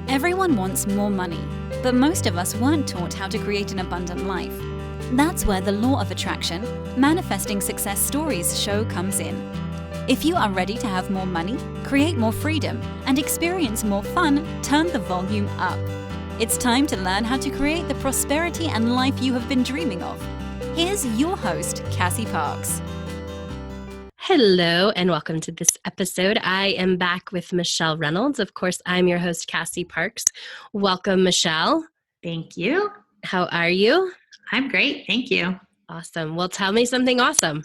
Everyone wants more money, but most of us weren't taught how to create an abundant life. That's where the law of attraction, manifesting success stories show comes in. If you are ready to have more money, create more freedom, and experience more fun, turn the volume up. It's time to learn how to create the prosperity and life you have been dreaming of. Here's your host, Cassie Parks. Hello, and welcome to this episode. I am back with Michelle Reynolds. Of course, I'm your host, Cassie Parks. Welcome, Michelle. Thank you. How are you? I'm great. Thank you. Awesome. Well, tell me something awesome.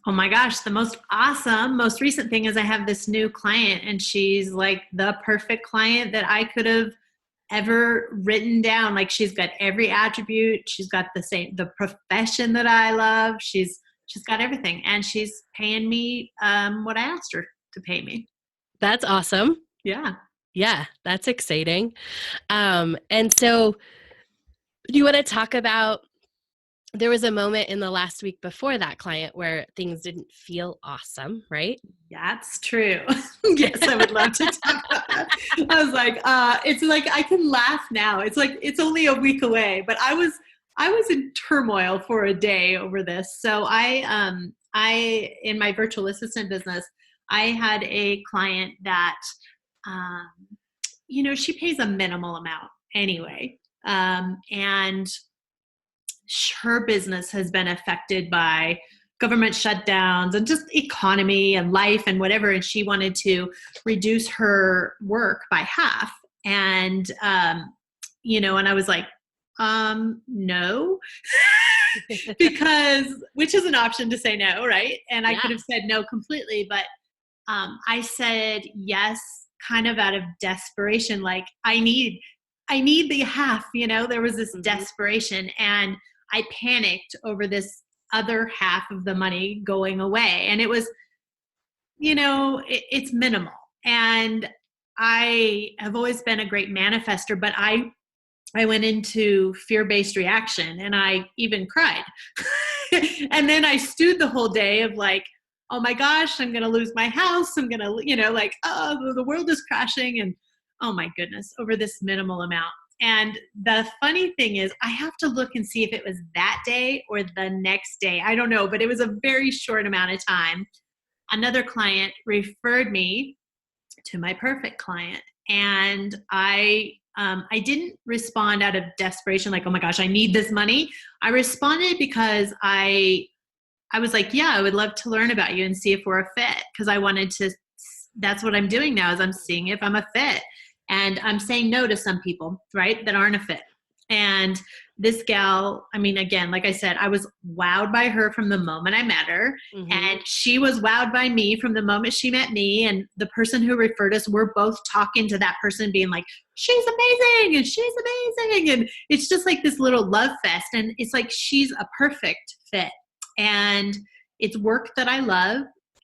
Oh my gosh, the most recent thing is I have this new client, and she's like the perfect client that I could have ever written down. Like, she's got every attribute. She's got the profession that I love. She's got everything, and she's paying me what I asked her to pay me. That's awesome. Yeah. Yeah, that's exciting. And so do you want to talk about, there was a moment in the last week before that client where things didn't feel awesome, right? That's true. Yes, I would love to talk about that. I was like, it's like I can laugh now. It's like it's only a week away, but I was in turmoil for a day over this. So I in my virtual assistant business, I had a client that she pays a minimal amount anyway. And her business has been affected by government shutdowns and just economy and life and whatever. And she wanted to reduce her work by half. And, and I was like, no, because, which is an option to say no. Right. And I could have said no completely, but, I said yes, kind of out of desperation. Like I need the half, there was this desperation, and I panicked over this other half of the money going away. And it was, it's minimal. And I have always been a great manifester, but I went into fear-based reaction, and I even cried. And then I stewed the whole day of like, oh my gosh, I'm going to lose my house. I'm going to, the world is crashing. And oh my goodness, over this minimal amount. And the funny thing is, I have to look and see if it was that day or the next day. I don't know, but it was a very short amount of time. Another client referred me to my perfect client. And I didn't respond out of desperation, like, oh my gosh, I need this money. I responded because I was like, yeah, I would love to learn about you and see if we're a fit. Because I wanted to, that's what I'm doing now, is I'm seeing if I'm a fit. And I'm saying no to some people, right, that aren't a fit. And this gal, I mean, again, like I said, I was wowed by her from the moment I met her. Mm-hmm. And she was wowed by me from the moment she met me. And the person who referred us, we're both talking to that person being like, she's amazing and she's amazing. And it's just like this little love fest. And it's like, she's a perfect fit. And it's work that I love.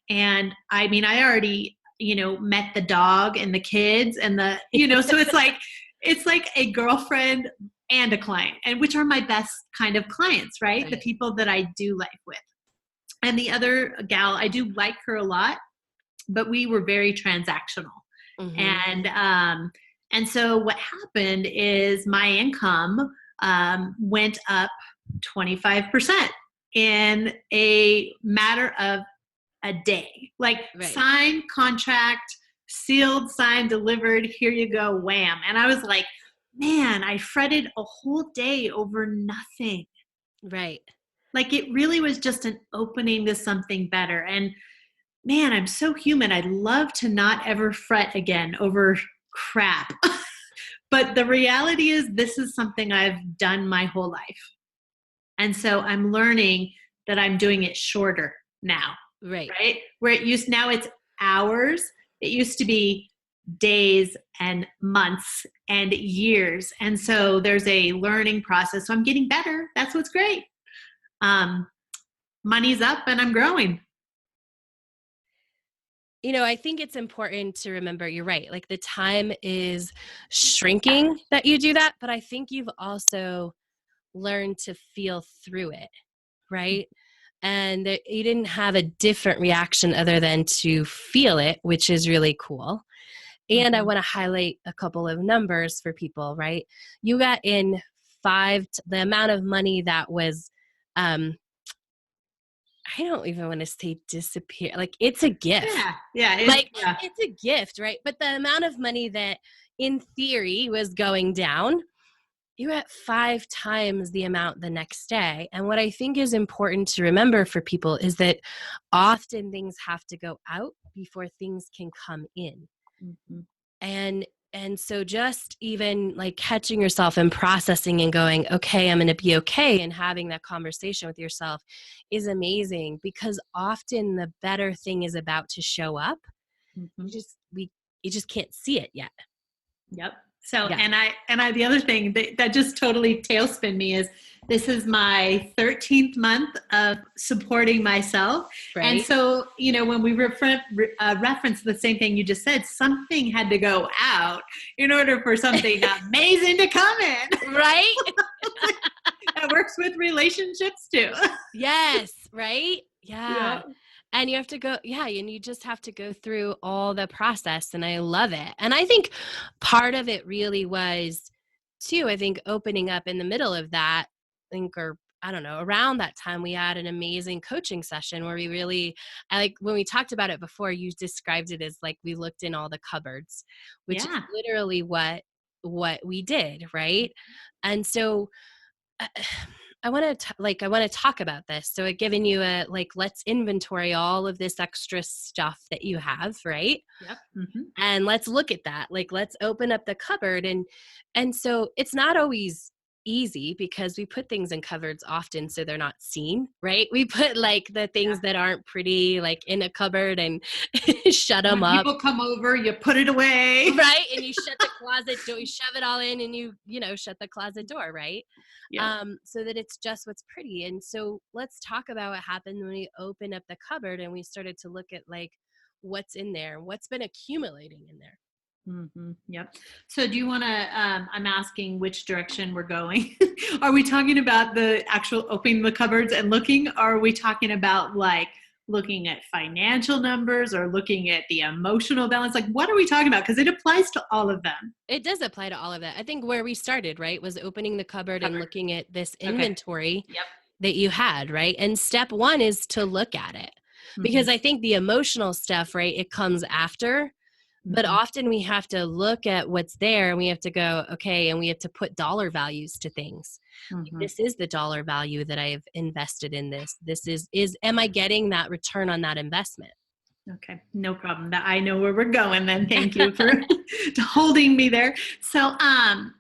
And I mean, I already, met the dog and the kids and the, so it's like a girlfriend and a client, and which are my best kind of clients, right? The people that I do life with. And the other gal, I do like her a lot, but we were very transactional. Mm-hmm. And so what happened is my income went up 25% in a matter of a day. Like signed contract, sealed, signed, delivered, here you go, wham. And I was like, man, I fretted a whole day over nothing. Right. Like it really was just an opening to something better. And man, I'm so human. I'd love to not ever fret again over crap. But the reality is, this is something I've done my whole life. And so I'm learning that I'm doing it shorter now. Right. Where now it's hours. It used to be days and months and years. And so there's a learning process. So I'm getting better. That's what's great. Money's up and I'm growing. I think it's important to remember, you're right. Like the time is shrinking that you do that, but I think you've also learned to feel through it, right? And you didn't have a different reaction other than to feel it, which is really cool. And I want to highlight a couple of numbers for people, right? You got in the amount of money that was, I don't even want to say disappear. Like, it's a gift. Yeah. It's a gift, right? But the amount of money that in theory was going down, you're at 5 times the amount the next day. And what I think is important to remember for people is that often things have to go out before things can come in. Mm-hmm. And so just even like catching yourself and processing and going, okay, I'm going to be okay, and having that conversation with yourself is amazing, because often the better thing is about to show up. Mm-hmm. You just can't see it yet. Yep. So, yeah. and I, the other thing that just totally tailspin me is, this is my 13th month of supporting myself. Right. And so, when we reference the same thing you just said, something had to go out in order for something amazing to come in. Right. That works with relationships too. Yes. Right. Yeah. And you have to go, and you just have to go through all the process. And I love it. And I think part of it really was too, I think opening up in the middle of that, around that time, we had an amazing coaching session where when we talked about it before, you described it as like, we looked in all the cupboards, which is literally what we did. Right. And so, I want to talk about this. So I've given you let's inventory all of this extra stuff that you have, right? Yep. Mm-hmm. And let's look at that. Like, let's open up the cupboard. And so it's not always easy, because we put things in cupboards often so they're not seen, right? We put like the things that aren't pretty, like in a cupboard, and shut them up. People come over, you put it away. Right. And you shut the closet door, you shove it all in, and you shut the closet door, right? Yeah. So that it's just what's pretty. And so let's talk about what happened when we opened up the cupboard and we started to look at like what's in there, what's been accumulating in there. Mm-hmm. Yep. So do you want to, I'm asking which direction we're going. Are we talking about the actual opening the cupboards and looking? Or are we talking about like looking at financial numbers or looking at the emotional balance? Like, what are we talking about? Because it applies to all of them. It does apply to all of that. I think where we started, right, was opening the cupboard and looking at this inventory that you had, right? And step 1 is to look at it. Because I think the emotional stuff, right, it comes after. But often we have to look at what's there, and we have to go, okay, and we have to put dollar values to things. This is the dollar value that I've invested in this. This is am I getting that return on that investment? Okay, no problem. I know where we're going then. Thank you for holding me there. So I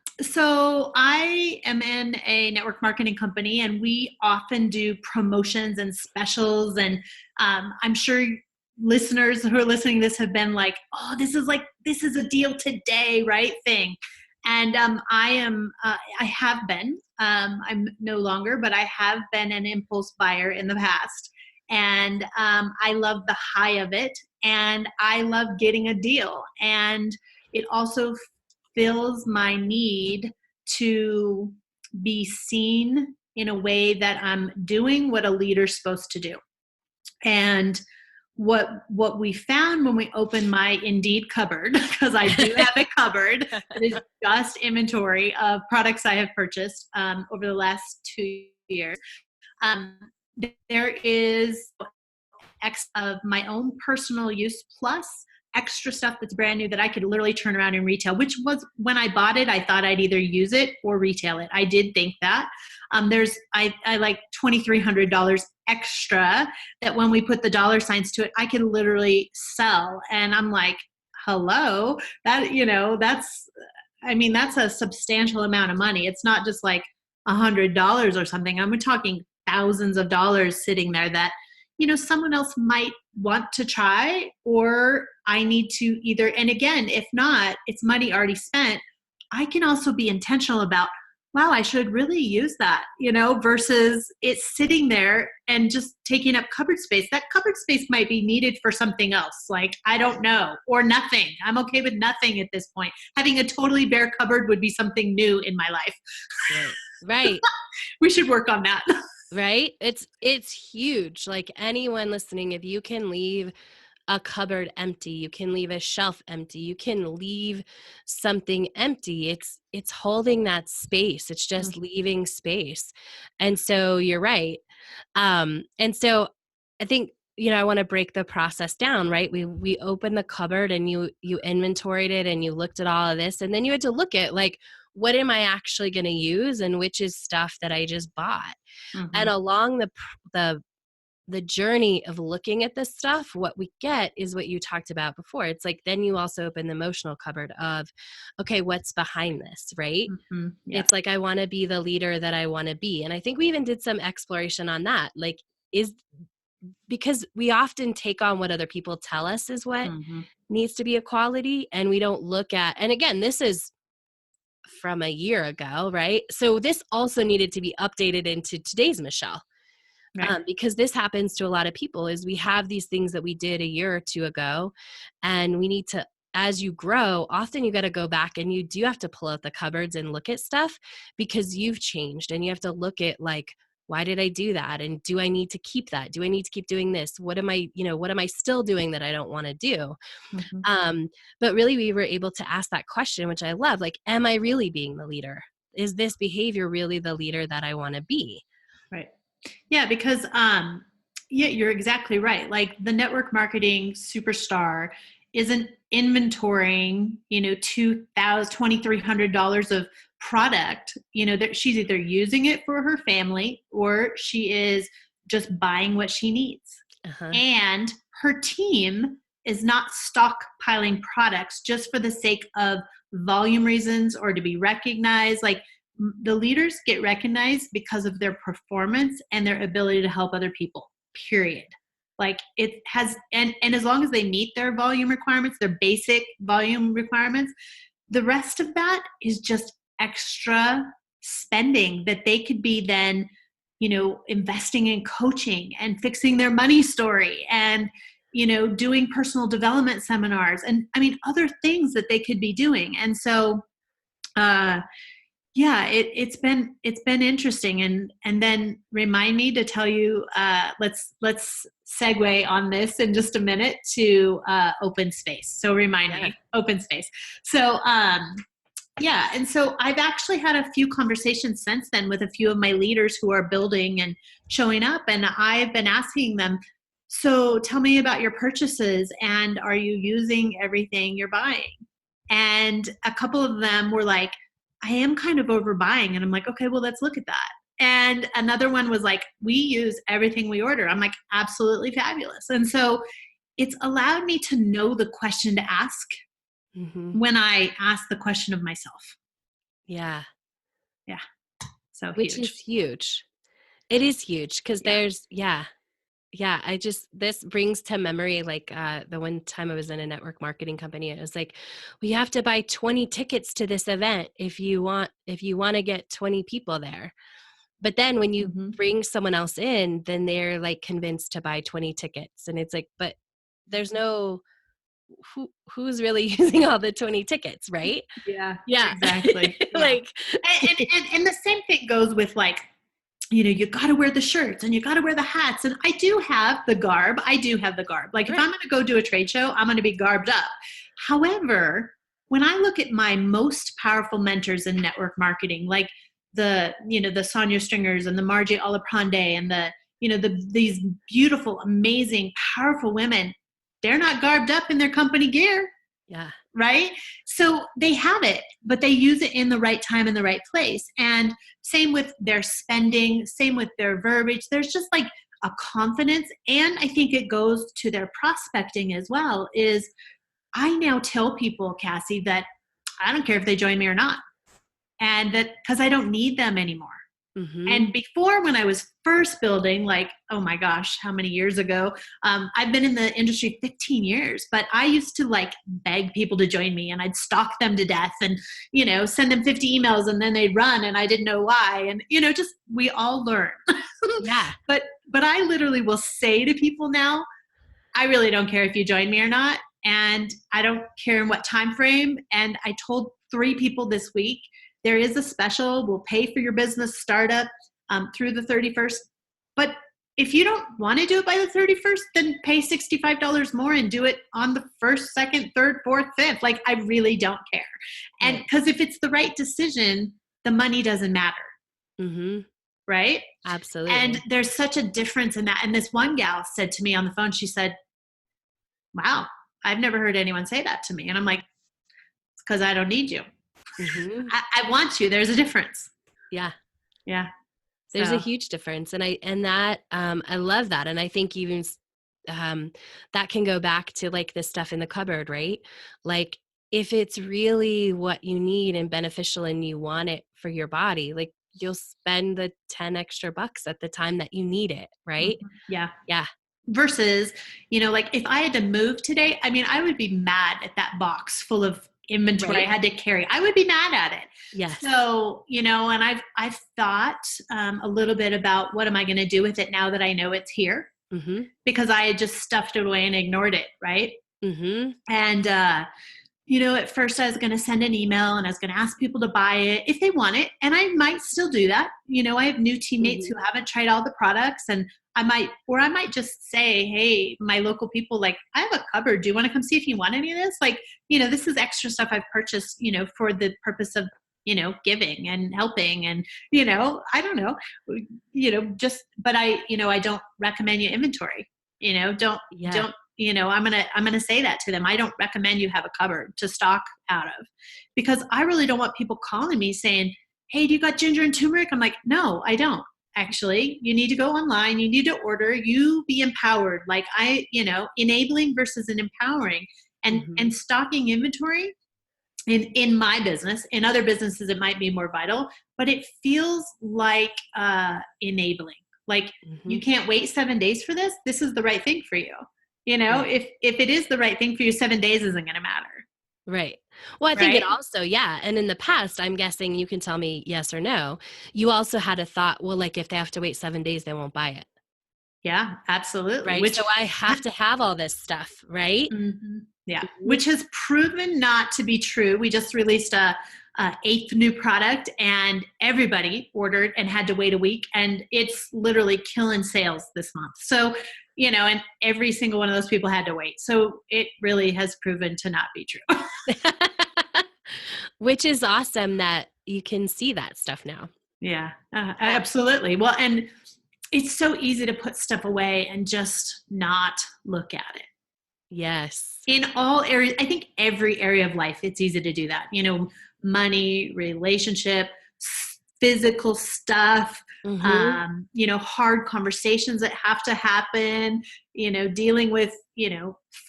am in a network marketing company, and we often do promotions and specials, and I'm sure listeners who are listening to this have been like, oh, this is a deal today, right thing. And I'm no longer, but I have been an impulse buyer in the past. And I love the high of it, and I love getting a deal. And it also fills my need to be seen in a way that I'm doing what a leader's supposed to do. And what we found when we opened my Indeed cupboard, because I do have a cupboard that is just inventory of products I have purchased over the last 2 years. There is X of my own personal use plus extra stuff that's brand new that I could literally turn around and retail, which was when I bought it, I thought I'd either use it or retail it. I did think that. I like $2,300 extra that when we put the dollar signs to it, I could literally sell. And I'm like, hello, that's a substantial amount of money. It's not just like $100 or something. I'm talking thousands of dollars sitting there that, someone else might want to try, or I need to either, and again, if not, it's money already spent. I can also be intentional about, wow, I should really use that, versus it's sitting there and just taking up cupboard space. That cupboard space might be needed for something else. Like, I don't know, or nothing. I'm okay with nothing at this point. Having a totally bare cupboard would be something new in my life. Right. We should work on that. Right? It's huge. Like, anyone listening, if you can leave a cupboard empty. You can leave a shelf empty. You can leave something empty. It's holding that space. It's just leaving space. And so you're right. And so I think, I want to break the process down, right? We opened the cupboard and you inventoried it and you looked at all of this, and then you had to look at like, what am I actually going to use and which is stuff that I just bought. And along the journey of looking at this stuff, what we get is what you talked about before. It's like, then you also open the emotional cupboard of, okay, what's behind this, right? Yeah. It's like, I want to be the leader that I want to be. And I think we even did some exploration on that. Like, because we often take on what other people tell us is what needs to be a quality. And we don't look at, and again, this is from a year ago, right? So this also needed to be updated into today's Michelle. Right. Because this happens to a lot of people is we have these things that we did a year or two ago, and we need to, as you grow, often you got to go back and you do have to pull out the cupboards and look at stuff because you've changed, and you have to look at like, why did I do that? And do I need to keep that? Do I need to keep doing this? What am I still doing that I don't want to do? But really we were able to ask that question, which I love, like, am I really being the leader? Is this behavior really the leader that I want to be? Right. Yeah, because you're exactly right. Like the network marketing superstar isn't inventorying, $2,300 of product, that she's either using it for her family or she is just buying what she needs. And her team is not stockpiling products just for the sake of volume reasons or to be recognized. Like the leaders get recognized because of their performance and their ability to help other people, period. Like it has, and as long as they meet their volume requirements, their basic volume requirements, the rest of that is just extra spending that they could be then, investing in coaching and fixing their money story and, doing personal development seminars and other things that they could be doing. And so, it's been interesting. And then remind me to tell you, let's segue on this in just a minute to open space. So remind me, open space. So, and so I've actually had a few conversations since then with a few of my leaders who are building and showing up. And I've been asking them, so tell me about your purchases and are you using everything you're buying? And a couple of them were like, I am kind of overbuying. And I'm like, okay, well, let's look at that. And another one was like, we use everything we order. I'm like, absolutely fabulous. And so it's allowed me to know the question to ask when I ask the question of myself. Yeah. Yeah. So which is huge. It is huge because there's, this brings to memory, like the one time I was in a network marketing company, it was like, well, you have to buy 20 tickets to this event if you want to get 20 people there. But then when you bring someone else in, then they're like convinced to buy 20 tickets. And it's like, but there's no, who's really using all the 20 tickets, right? Yeah, exactly. Like, and the same thing goes with like, you got to wear the shirts and you got to wear the hats. And I do have the garb. Like if I'm going to go do a trade show, I'm going to be garbed up. However, when I look at my most powerful mentors in network marketing, like the Sonia Stringers and the Margie Alaprande and these beautiful, amazing, powerful women, they're not garbed up in their company gear. Yeah. Right? So they have it, but they use it in the right time in the right place. And same with their spending, same with their verbiage. There's just like a confidence. And I think it goes to their prospecting as well, is I now tell people, Cassie, that I don't care if they join me or not. And that because I don't need them anymore. And before, when I was first building, like, oh my gosh, how many years ago? I've been in the industry 15 years, but I used to like beg people to join me and I'd stalk them to death and, send them 50 emails and then they'd run and I didn't know why. And, just, we all learn. Yeah. But I literally will say to people now, I really don't care if you join me or not. And I don't care in what time frame. And I told 3 people this week, there is a special, we'll pay for your business startup through the 31st, but if you don't want to do it by the 31st, then pay $65 more and do it on the 1st, 2nd, 3rd, 4th, 5th. Like, I really don't care. And because if it's the right decision, the money doesn't matter. Mm-hmm. Right? Absolutely. And there's such a difference in that. And this one gal said to me on the phone, she said, wow, I've never heard anyone say that to me. And I'm like, it's because I don't need you. Mm-hmm. I want you. There's a difference. Yeah. Yeah. There's a huge difference. And I love that. And I think even that can go back to like the stuff in the cupboard, right? Like if it's really what you need and beneficial and you want it for your body, like you'll spend the 10 extra bucks at the time that you need it, right? Mm-hmm. Yeah. Yeah. Versus, like if I had to move today, I mean, I would be mad at that box full of inventory I had to carry. I would be mad at it. Yes. So, and I've thought a little bit about what am I going to do with it now that I know it's here, mm-hmm. because I had just stuffed it away and ignored it. Right. Mm-hmm. And, at first I was going to send an email and I was going to ask people to buy it if they want it. And I might still do that. I have new teammates mm-hmm. who haven't tried all the products, and I might just say, hey, my local people, like, I have a cupboard. Do you want to come see if you want any of this? Like, this is extra stuff I've purchased, for the purpose of, giving and helping. And, I don't know, but I don't recommend you inventory, don't, I'm going to say that to them. I don't recommend you have a cupboard to stock out of, because I really don't want people calling me saying, hey, do you got ginger and turmeric? I'm like, no, I don't. Actually, you need to go online. You need to order. You be empowered. Like enabling versus an empowering, and mm-hmm. and stocking inventory. In my business, in other businesses, it might be more vital, but it feels like enabling. Like mm-hmm. you can't wait 7 days for this. This is the right thing for you. If it is the right thing for you, 7 days isn't going to matter. Right. Well, I think it also, yeah. And in the past, I'm guessing you can tell me yes or no. You also had a thought, well, like if they have to wait 7 days, they won't buy it. Yeah, absolutely. Right. So I have to have all this stuff, right? Mm-hmm. Yeah. Which has proven not to be true. We just released a 8th new product and everybody ordered and had to wait a week, and it's literally killing sales this month. So, and every single one of those people had to wait. So it really has proven to not be true. Which is awesome that you can see that stuff now. Yeah, absolutely. Well, and it's so easy to put stuff away and just not look at it. Yes. In all areas, I think every area of life, it's easy to do that. Money, relationship, physical stuff, mm-hmm. Hard conversations that have to happen, dealing with,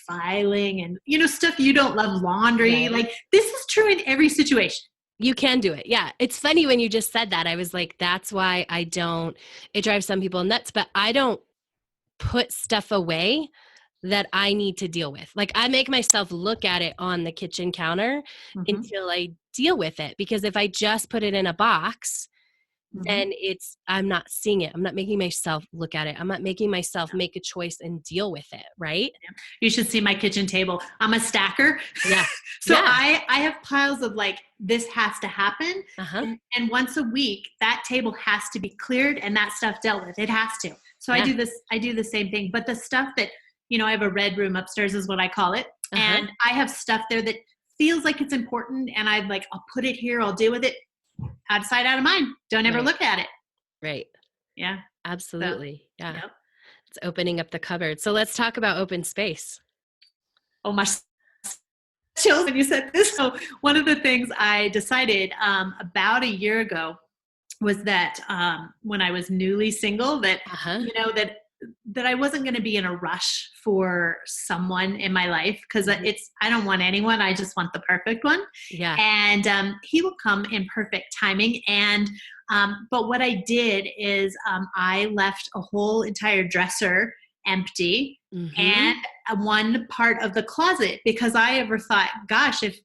filing and, stuff you don't love, laundry. Right. Like this is true in every situation. You can do it. Yeah. It's funny when you just said that. I was like, that's why it drives some people nuts, but I don't put stuff away that I need to deal with. Like I make myself look at it on the kitchen counter mm-hmm. until I deal with it. Because if I just put it in a box, mm-hmm. then I'm not seeing it. I'm not making myself look at it. I'm not making myself make a choice and deal with it. Right. You should see my kitchen table. I'm a stacker. Yeah. So yeah. I have piles of like, this has to happen. Uh-huh. And once a week, that table has to be cleared and that stuff dealt with. It has to. So yeah. I do the same thing. But the stuff that, I have a red room upstairs is what I call it. Uh-huh. And I have stuff there that feels like it's important. And I'm like, I'll put it here. I'll deal with it. Out of sight, out of mind. Don't ever look at it. Right. Yeah. Absolutely. So, yeah. Yep. It's opening up the cupboard. So let's talk about open space. Oh my chills when you said this. So one of the things I decided about a year ago was that when I was newly single, that, uh-huh. That I wasn't going to be in a rush for someone in my life, because mm-hmm. I don't want anyone. I just want the perfect one. Yeah. And he will come in perfect timing. And but what I did is I left a whole entire dresser empty mm-hmm. and one part of the closet, because I ever thought, gosh, if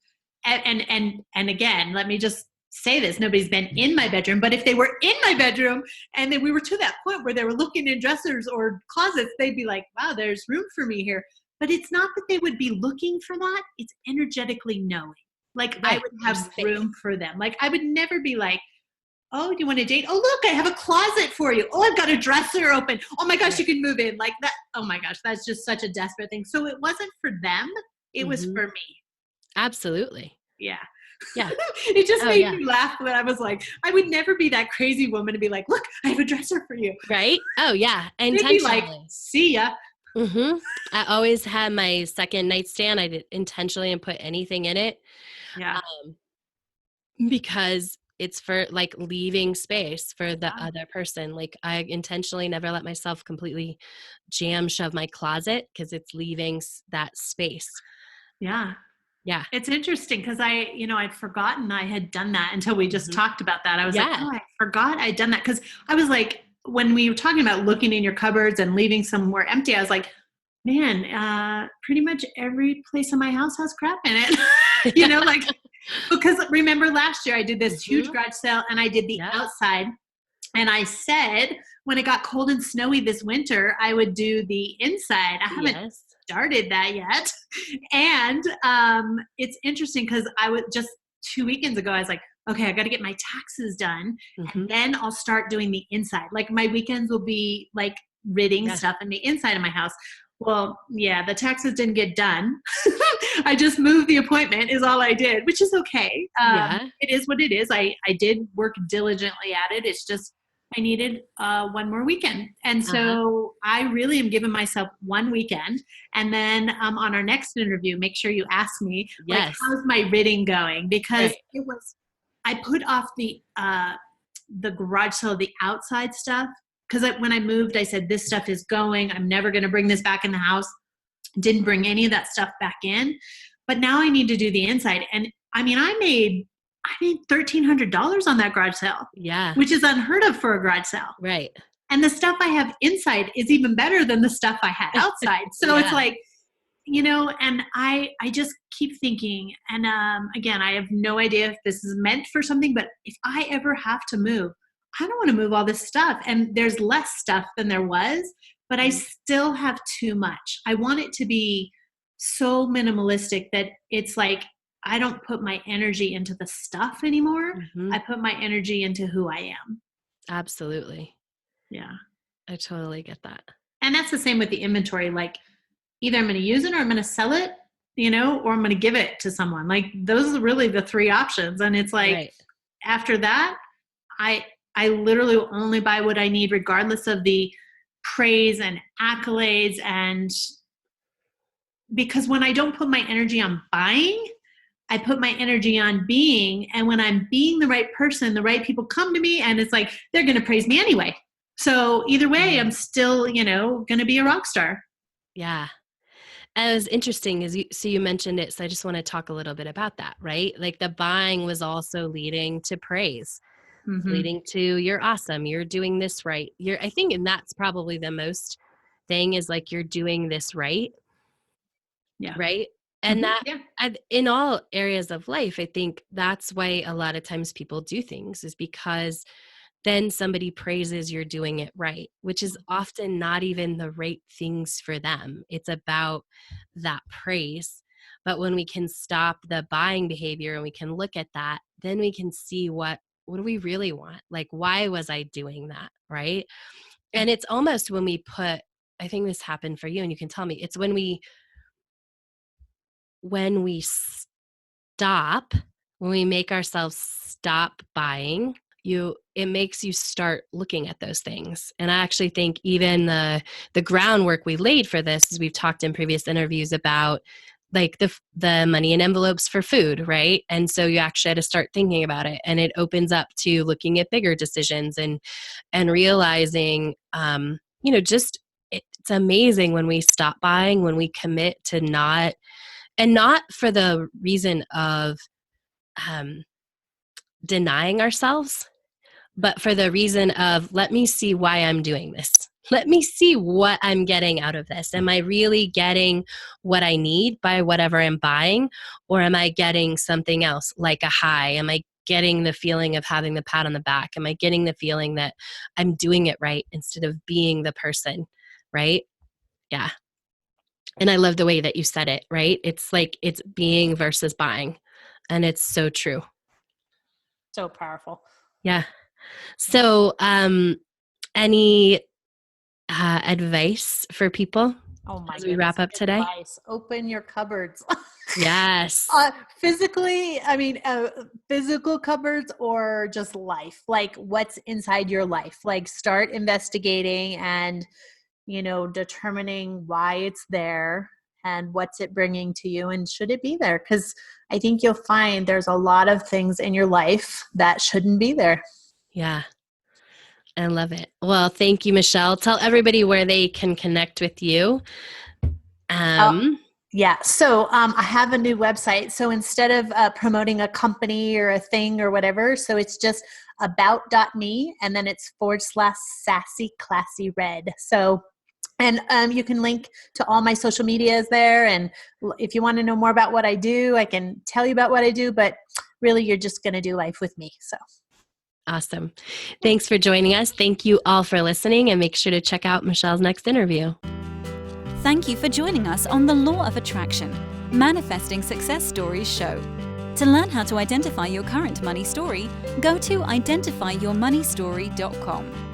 and again, let me just say this, nobody's been in my bedroom, but if they were in my bedroom and then we were to that point where they were looking in dressers or closets, they'd be like, wow, there's room for me here. But it's not that they would be looking for that. It's energetically knowing. Like right. I would have room for them. Like I would never be like, oh, do you want to date? Oh, look, I have a closet for you. Oh, I've got a dresser open. Oh my gosh, you can move in like that. Oh my gosh, that's just such a desperate thing. So it wasn't for them. It was for me. Absolutely. Yeah. Yeah. It just made me laugh when I was like, I would never be that crazy woman to be like, look, I have a dresser for you. Right? Oh yeah. They'd be like, see ya. I always had my second nightstand. I didn't intentionally put anything in it. Yeah. Because it's for like leaving space for the other person. Like I intentionally never let myself completely jam shove my closet because it's leaving that space. Yeah. Yeah. It's interesting because I'd forgotten I had done that until we just talked about that. I was like, oh, I forgot I'd done that. Because I was like, when we were talking about looking in your cupboards and leaving somewhere empty, I was like, man, pretty much every place in my house has crap in it. Like, because remember last year I did this huge garage sale and I did the outside. And I said, when it got cold and snowy this winter, I would do the inside. I haven't started that yet. And it's interesting because I would just 2 weekends ago, I was like, okay, I got to get my taxes done. And then I'll start doing the inside. Like my weekends will be like ridding stuff in the inside of my house. Well, yeah, the taxes didn't get done. I just moved the appointment is all I did, which is okay. It is what it is. I did work diligently at it. It's just I needed one more weekend. And so I really am giving myself one weekend. And then on our next interview, make sure you ask me, like, how's my ridding going? Because I put off the garage sale, the outside stuff. Because when I moved, I said, this stuff is going. I'm never going to bring this back in the house. Didn't bring any of that stuff back in. But now I need to do the inside. And I mean, I made $1,300 on that garage sale. Yeah. Which is unheard of for a garage sale. Right. And the stuff I have inside is even better than the stuff I had outside. So it's like, and I just keep thinking, and again, I have no idea if this is meant for something, but if I ever have to move, I don't want to move all this stuff. And there's less stuff than there was, but I still have too much. I want it to be so minimalistic that it's like, I don't put my energy into the stuff anymore. I put my energy into who I am. Absolutely. Yeah. I totally get that. And that's the same with the inventory. Like either I'm going to use it or I'm going to sell it, or I'm going to give it to someone. Like those are really the three options. And it's like, after that, I literally will only buy what I need regardless of the praise and accolades. And because when I don't put my energy on buying, I put my energy on being. And when I'm being the right person, the right people come to me and it's like, they're going to praise me anyway. So either way, I'm still, going to be a rock star. Yeah. And it was interesting you mentioned it. So I just want to talk a little bit about that, right? Like the buying was also leading to praise. Leading to you're awesome, you're doing this right. I think, and that's probably the most thing is like you're doing this right. Yeah. Right. And that in all areas of life, I think that's why a lot of times people do things is because then somebody praises you're doing it right, which is often not even the right things for them. It's about that praise. But when we can stop the buying behavior and we can look at that, then we can see what do we really want? Like, why was I doing that? Right. And it's almost when we I think this happened for you and you can tell me, it's when we make ourselves stop buying, it makes you start looking at those things. And I actually think even the groundwork we laid for this, as we've talked in previous interviews about like the money in envelopes for food, right? And so you actually had to start thinking about it, and it opens up to looking at bigger decisions and realizing, just it's amazing when we stop buying, when we commit to not for the reason of denying ourselves, but for the reason of, let me see why I'm doing this. Let me see what I'm getting out of this. Am I really getting what I need by whatever I'm buying? Or am I getting something else like a high? Am I getting the feeling of having the pat on the back? Am I getting the feeling that I'm doing it right instead of being the person, right? Yeah. And I love the way that you said it, right? It's like it's being versus buying. And it's so true. So powerful. Yeah. So, any advice for people Oh my as we wrap up today? Advice. Open your cupboards. Yes. Physically, physical cupboards or just life, like what's inside your life. Like start investigating and, determining why it's there and what's it bringing to you and should it be there? Because I think you'll find there's a lot of things in your life that shouldn't be there. Yeah. I love it. Well, thank you, Michelle. Tell everybody where they can connect with you. Yeah. So I have a new website. So instead of promoting a company or a thing or whatever, so it's just about.me and then it's /sassy classy red. So, and you can link to all my social medias there. And if you want to know more about what I do, I can tell you about what I do, but really you're just going to do life with me. So. Awesome. Thanks for joining us. Thank you all for listening, and make sure to check out Michelle's next interview. Thank you for joining us on the Law of Attraction, Manifesting Success Stories show. To learn how to identify your current money story, go to identifyyourmoneystory.com.